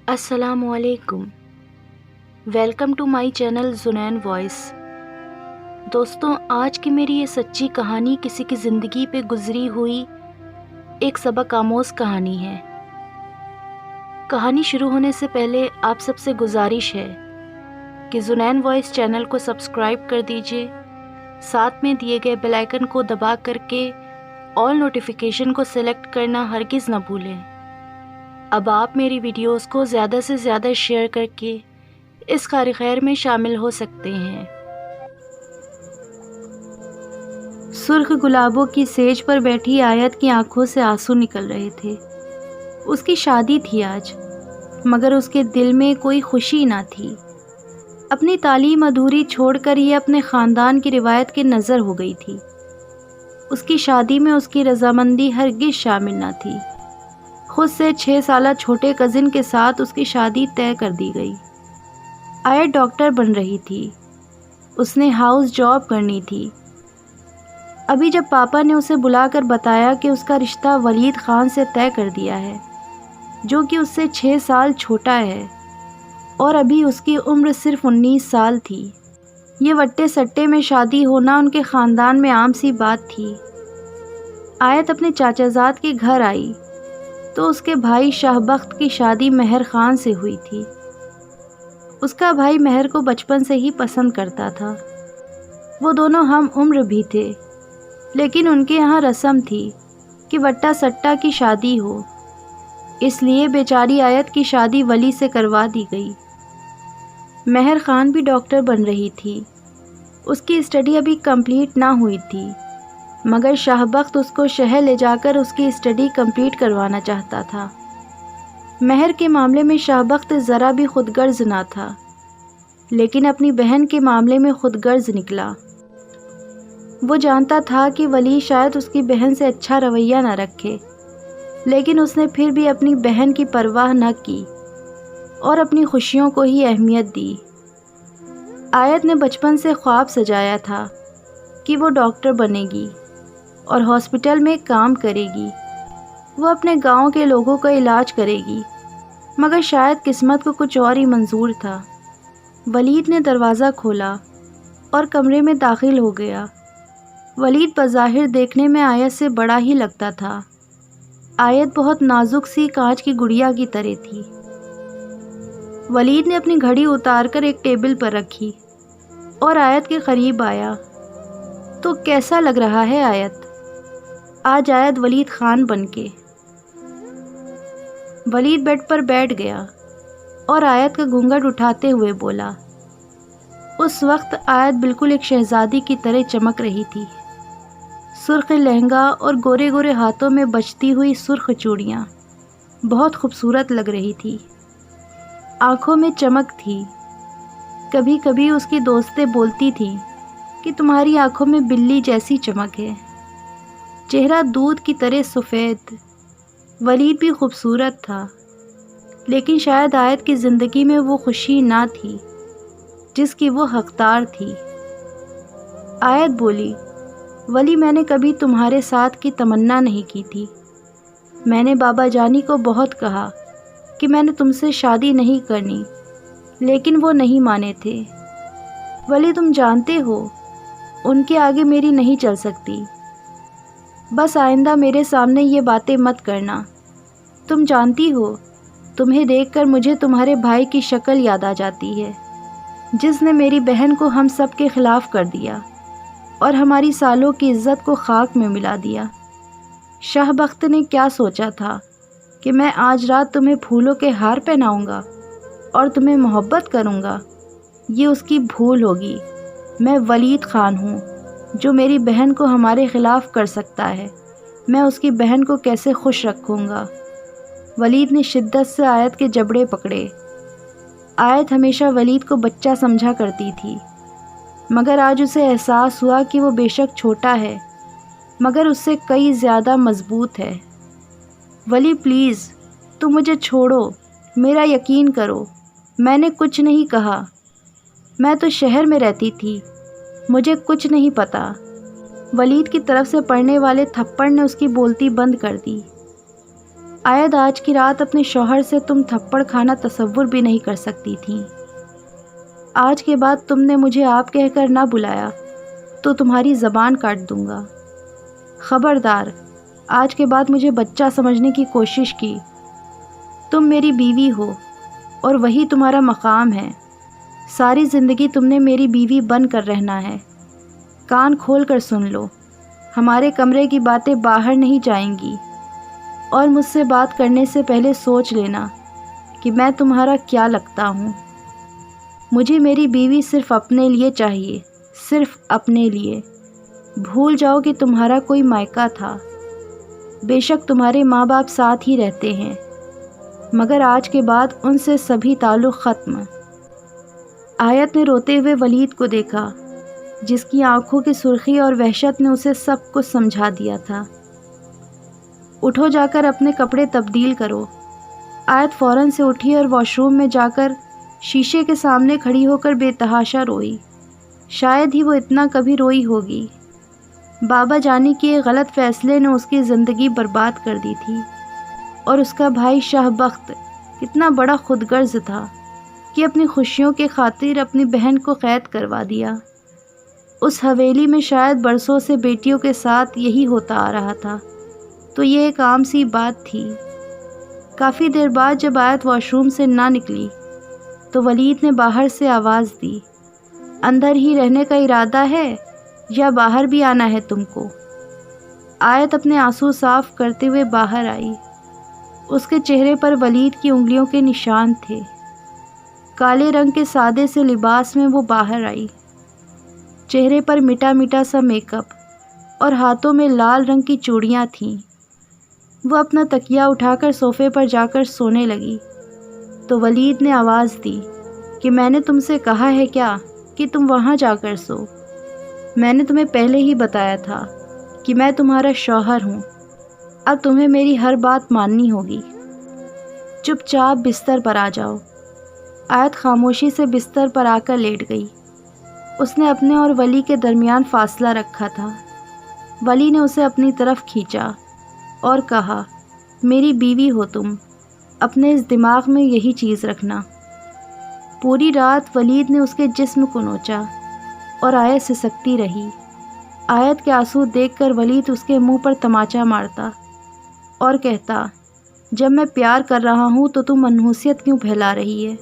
السلام علیکم، welcome to my channel Zanin voice. دوستوں، آج کی میری یہ سچی کہانی کسی کی زندگی پہ گزری ہوئی ایک سبق آموز کہانی ہے۔ کہانی شروع ہونے سے پہلے آپ سب سے گزارش ہے کہ زنین وائس چینل کو سبسکرائب کر دیجئے، ساتھ میں دیے گئے بیل آئیکن کو دبا کر کے آل نوٹیفیکیشن کو سلیکٹ کرنا ہرگز نہ بھولیں۔ اب آپ میری ویڈیوز کو زیادہ سے زیادہ شیئر کر کے اس کار خیر میں شامل ہو سکتے ہیں۔ سرخ گلابوں کی سیج پر بیٹھی آیت کی آنکھوں سے آنسو نکل رہے تھے۔ اس کی شادی تھی آج، مگر اس کے دل میں کوئی خوشی نہ تھی۔ اپنی تعلیم ادھوری چھوڑ کر یہ اپنے خاندان کی روایت کی نظر ہو گئی تھی۔ اس کی شادی میں اس کی رضامندی ہرگز شامل نہ تھی۔ خود سے 6 سالہ چھوٹے کزن کے ساتھ اس کی شادی طے کر دی گئی۔ آیت ڈاکٹر بن رہی تھی۔ اس نے ہاؤس جاب کرنی تھی۔ ابھی جب پاپا نے اسے بلا کر بتایا کہ اس کا رشتہ ولید خان سے طے کر دیا ہے، جو کہ اس سے 6 سال چھوٹا ہے، اور ابھی اس کی عمر صرف 19 سال تھی۔ یہ وٹے سٹے میں شادی ہونا ان کے خاندان میں عام سی بات تھی۔ آیت اپنے چاچا زاد کے گھر آئی تو اس کے بھائی شاہ بخت کی شادی مہر خان سے ہوئی تھی۔ اس کا بھائی مہر کو بچپن سے ہی پسند کرتا تھا۔ وہ دونوں ہم عمر بھی تھے، لیکن ان کے یہاں رسم تھی کہ وٹا سٹا کی شادی ہو، اس لیے بیچاری آیت کی شادی ولی سے کروا دی گئی۔ مہر خان بھی ڈاکٹر بن رہی تھی۔ اس کی اسٹڈی ابھی کمپلیٹ نہ ہوئی تھی، مگر شاہ بخت اس کو شہر لے جا کر اس کی اسٹڈی کمپلیٹ کروانا چاہتا تھا۔ مہر کے معاملے میں شاہ بخت ذرا بھی خود غرض نہ تھا، لیکن اپنی بہن کے معاملے میں خود غرض نکلا۔ وہ جانتا تھا کہ ولی شاید اس کی بہن سے اچھا رویہ نہ رکھے، لیکن اس نے پھر بھی اپنی بہن کی پرواہ نہ کی اور اپنی خوشیوں کو ہی اہمیت دی۔ آیت نے بچپن سے خواب سجایا تھا کہ وہ ڈاکٹر بنے گی اور ہاسپٹل میں کام کرے گی۔ وہ اپنے گاؤں کے لوگوں کا علاج کرے گی، مگر شاید قسمت کو کچھ اور ہی منظور تھا۔ ولید نے دروازہ کھولا اور کمرے میں داخل ہو گیا۔ ولید بظاہر دیکھنے میں آیت سے بڑا ہی لگتا تھا۔ آیت بہت نازک سی کانچ کی گڑیا کی طرح تھی۔ ولید نے اپنی گھڑی اتار کر ایک ٹیبل پر رکھی اور آیت کے قریب آیا۔ تو کیسا لگ رہا ہے آیت؟ آج آیت ولید خان بن کے۔ ولید بیڈ پر بیٹھ گیا اور آیت کا گھونگھٹ اٹھاتے ہوئے بولا۔ اس وقت آیت بالکل ایک شہزادی کی طرح چمک رہی تھی۔ سرخ لہنگا اور گورے گورے ہاتھوں میں بجتی ہوئی سرخ چوڑیاں بہت خوبصورت لگ رہی تھی۔ آنکھوں میں چمک تھی۔ کبھی کبھی اس کی دوستیں بولتی تھیں کہ تمہاری آنکھوں میں بلی جیسی چمک ہے۔ چہرہ دودھ کی طرح سفید۔ ولید بھی خوبصورت تھا، لیکن شاید آیت کی زندگی میں وہ خوشی نہ تھی جس کی وہ حقدار تھی۔ آیت بولی، ولی میں نے کبھی تمہارے ساتھ کی تمنا نہیں کی تھی۔ میں نے بابا جانی کو بہت کہا کہ میں نے تم سے شادی نہیں کرنی، لیکن وہ نہیں مانے تھے۔ ولی تم جانتے ہو ان کے آگے میری نہیں چل سکتی۔ بس آئندہ میرے سامنے یہ باتیں مت کرنا۔ تم جانتی ہو، تمہیں دیکھ کر مجھے تمہارے بھائی کی شکل یاد آ جاتی ہے، جس نے میری بہن کو ہم سب کے خلاف کر دیا اور ہماری سالوں کی عزت کو خاک میں ملا دیا۔ شاہ بخت نے کیا سوچا تھا کہ میں آج رات تمہیں پھولوں کے ہار پہناؤں گا اور تمہیں محبت کروں گا؟ یہ اس کی بھول ہوگی۔ میں ولید خان ہوں جو میری بہن کو ہمارے خلاف کر سکتا ہے۔ میں اس کی بہن کو کیسے خوش رکھوں گا؟ ولید نے شدت سے آیت کے جبڑے پکڑے۔ آیت ہمیشہ ولید کو بچہ سمجھا کرتی تھی، مگر آج اسے احساس ہوا کہ وہ بے شک چھوٹا ہے، مگر اس سے کئی زیادہ مضبوط ہے۔ ولی پلیز، تم مجھے چھوڑو، میرا یقین کرو، میں نے کچھ نہیں کہا۔ میں تو شہر میں رہتی تھی، مجھے کچھ نہیں پتا۔ ولید کی طرف سے پڑنے والے تھپڑ نے اس کی بولتی بند کر دی۔ آیت آج کی رات اپنے شوہر سے تم تھپڑ کھانا تصور بھی نہیں کر سکتی تھیں۔ آج کے بعد تم نے مجھے آپ کہہ کر نہ بلایا تو تمہاری زبان کاٹ دوں گا۔ خبردار، آج کے بعد مجھے بچہ سمجھنے کی کوشش کی۔ تم میری بیوی ہو اور وہی تمہارا مقام ہے۔ ساری زندگی تم نے میری بیوی بن کر رہنا ہے۔ کان کھول کر سن لو، ہمارے کمرے کی باتیں باہر نہیں جائیں گی، اور مجھ سے بات کرنے سے پہلے سوچ لینا کہ میں تمہارا کیا لگتا ہوں۔ مجھے میری بیوی صرف اپنے لیے چاہیے، صرف اپنے لیے۔ بھول جاؤ کہ تمہارا کوئی مائکا تھا۔ بے شک تمہارے ماں باپ ساتھ ہی رہتے ہیں، مگر آج کے بعد ان سے سبھی تعلق ختم۔ آیت نے روتے ہوئے ولید کو دیکھا، جس کی آنکھوں کی سرخی اور وحشت نے اسے سب کچھ سمجھا دیا تھا۔ اٹھو، جا کر اپنے کپڑے تبدیل کرو۔ آیت فوراً سے اٹھی اور واش روم میں جا کر شیشے کے سامنے کھڑی ہو کر بے تحاشا روئی۔ شاید ہی وہ اتنا کبھی روئی ہوگی۔ بابا جانی کے ایک غلط فیصلے نے اس کی زندگی برباد کر دی تھی، اور اس کا بھائی شاہ بخت کتنا بڑا خود غرض تھا کہ اپنی خوشیوں کے خاطر اپنی بہن کو قید کروا دیا۔ اس حویلی میں شاید برسوں سے بیٹیوں کے ساتھ یہی ہوتا آ رہا تھا، تو یہ ایک عام سی بات تھی۔ کافی دیر بعد جب آیت واش روم سے نہ نکلی تو ولید نے باہر سے آواز دی، اندر ہی رہنے کا ارادہ ہے یا باہر بھی آنا ہے تم کو؟ آیت اپنے آنسو صاف کرتے ہوئے باہر آئی۔ اس کے چہرے پر ولید کی انگلیوں کے نشان تھے۔ کالے رنگ کے سادے سے لباس میں وہ باہر آئی۔ چہرے پر مٹا مٹا سا میک اپ اور ہاتھوں میں لال رنگ کی چوڑیاں تھیں۔ وہ اپنا تکیہ اٹھا کر صوفے پر جا کر سونے لگی تو ولید نے آواز دی کہ میں نے تم سے کہا ہے کیا کہ تم وہاں جا کر سو؟ میں نے تمہیں پہلے ہی بتایا تھا کہ میں تمہارا شوہر ہوں۔ اب تمہیں میری ہر بات ماننی ہوگی۔ چپ چاپ بستر پر آ جاؤ۔ آیت خاموشی سے بستر پر آ کر لیٹ گئی۔ اس نے اپنے اور ولی کے درمیان فاصلہ رکھا تھا۔ ولی نے اسے اپنی طرف کھینچا اور کہا، میری بیوی ہو تم، اپنے اس دماغ میں یہی چیز رکھنا۔ پوری رات ولید نے اس کے جسم کو نوچا اور آیت سسکتی رہی۔ آیت کے آنسو دیکھ کر ولید اس کے منہ پر تماچا مارتا اور کہتا، جب میں پیار کر رہا ہوں تو تم منحوسیت کیوں پھیلا رہی ہے؟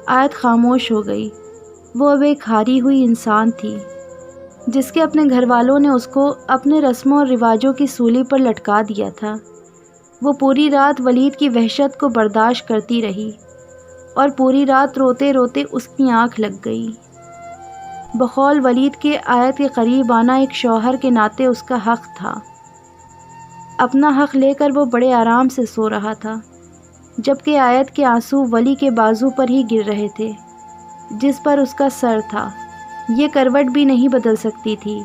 آیت خاموش ہو گئی۔ وہ اب ایک ہاری ہوئی انسان تھی، جس کے اپنے گھر والوں نے اس کو اپنے رسموں اور رواجوں کی سولی پر لٹکا دیا تھا۔ وہ پوری رات ولید کی وحشت کو برداشت کرتی رہی، اور پوری رات روتے روتے اس کی آنکھ لگ گئی۔ بقول ولید کے آیت کے قریب آنا ایک شوہر کے ناطے اس کا حق تھا۔ اپنا حق لے کر وہ بڑے آرام سے سو رہا تھا، جبکہ آیت کے آنسو ولی کے بازو پر ہی گر رہے تھے، جس پر اس کا سر تھا۔ یہ کروٹ بھی نہیں بدل سکتی تھی،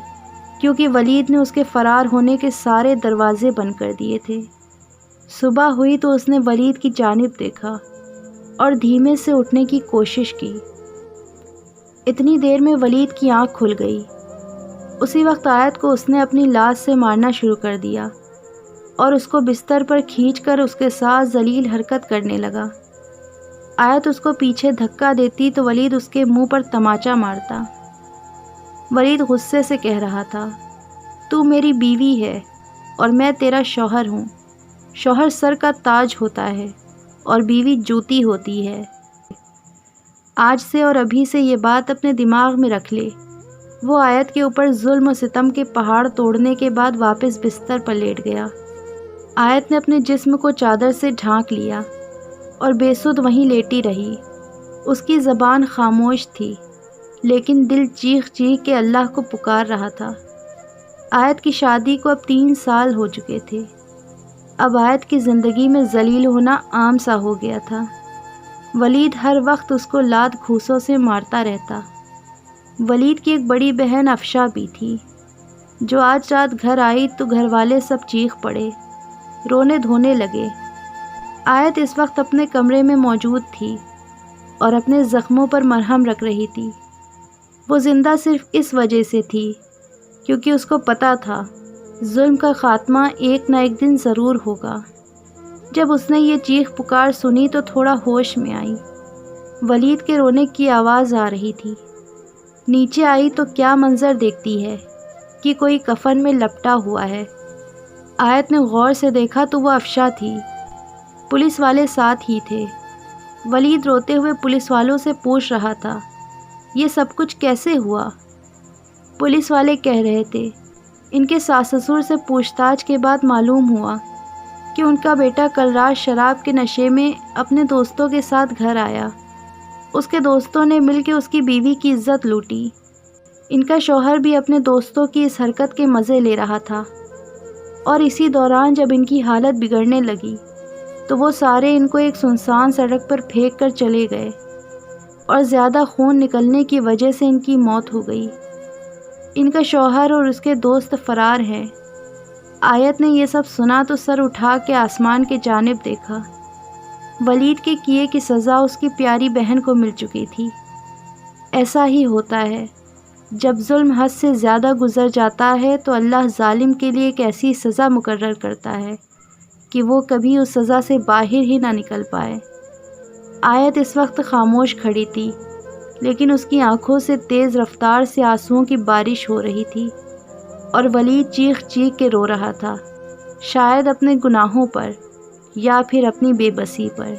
کیونکہ ولید نے اس کے فرار ہونے کے سارے دروازے بند کر دیے تھے۔ صبح ہوئی تو اس نے ولید کی جانب دیکھا اور دھیمے سے اٹھنے کی کوشش کی۔ اتنی دیر میں ولید کی آنکھ کھل گئی۔ اسی وقت آیت کو اس نے اپنی لاش سے مارنا شروع کر دیا اور اس کو بستر پر کھینچ کر اس کے ساتھ ذلیل حرکت کرنے لگا۔ آیت اس کو پیچھے دھکا دیتی تو ولید اس کے منہ پر تماچا مارتا۔ ولید غصے سے کہہ رہا تھا، تو میری بیوی ہے اور میں تیرا شوہر ہوں۔ شوہر سر کا تاج ہوتا ہے اور بیوی جوتی ہوتی ہے۔ آج سے اور ابھی سے یہ بات اپنے دماغ میں رکھ لے۔ وہ آیت کے اوپر ظلم و ستم کے پہاڑ توڑنے کے بعد واپس بستر پر لیٹ گیا۔ آیت نے اپنے جسم کو چادر سے ڈھانک لیا اور بے سدھ وہیں لیٹی رہی۔ اس کی زبان خاموش تھی، لیکن دل چیخ چیخ کے اللہ کو پکار رہا تھا۔ آیت کی شادی کو اب 3 سال ہو چکے تھے۔ اب آیت کی زندگی میں ذلیل ہونا عام سا ہو گیا تھا۔ ولید ہر وقت اس کو لات گھوسوں سے مارتا رہتا۔ ولید کی ایک بڑی بہن افشا بھی تھی، جو آج رات گھر آئی تو گھر والے سب چیخ پڑے، رونے دھونے لگے۔ آیت اس وقت اپنے کمرے میں موجود تھی اور اپنے زخموں پر مرہم رکھ رہی تھی۔ وہ زندہ صرف اس وجہ سے تھی کیونکہ اس کو پتہ تھا ظلم کا خاتمہ ایک نہ ایک دن ضرور ہوگا۔ جب اس نے یہ چیخ پکار سنی تو تھوڑا ہوش میں آئی۔ ولید کے رونے کی آواز آ رہی تھی۔ نیچے آئی تو کیا منظر دیکھتی ہے کہ کوئی کفن میں لپٹا ہوا ہے۔ آیت نے غور سے دیکھا تو وہ افشا تھی۔ پولیس والے ساتھ ہی تھے۔ ولید روتے ہوئے پولیس والوں سے پوچھ رہا تھا، یہ سب کچھ کیسے ہوا؟ پولیس والے کہہ رہے تھے، ان کے ساس سسر سے پوچھ تاچھ کے بعد معلوم ہوا کہ ان کا بیٹا کل رات شراب کے نشے میں اپنے دوستوں کے ساتھ گھر آیا۔ اس کے دوستوں نے مل کے اس کی بیوی کی عزت لوٹی۔ ان کا شوہر بھی اپنے دوستوں کی اس حرکت کے مزے لے رہا تھا، اور اسی دوران جب ان کی حالت بگڑنے لگی تو وہ سارے ان کو ایک سنسان سڑک پر پھینک کر چلے گئے، اور زیادہ خون نکلنے کی وجہ سے ان کی موت ہو گئی۔ ان کا شوہر اور اس کے دوست فرار ہیں۔ آیت نے یہ سب سنا تو سر اٹھا کے آسمان کی جانب دیکھا۔ ولید کے کیے کی سزا اس کی پیاری بہن کو مل چکی تھی۔ ایسا ہی ہوتا ہے، جب ظلم حد سے زیادہ گزر جاتا ہے تو اللہ ظالم کے لیے ایک ایسی سزا مقرر کرتا ہے کہ وہ کبھی اس سزا سے باہر ہی نہ نکل پائے۔ آیت اس وقت خاموش کھڑی تھی، لیکن اس کی آنکھوں سے تیز رفتار سے آنسوؤں کی بارش ہو رہی تھی، اور ولید چیخ چیخ کے رو رہا تھا، شاید اپنے گناہوں پر یا پھر اپنی بے بسی پر۔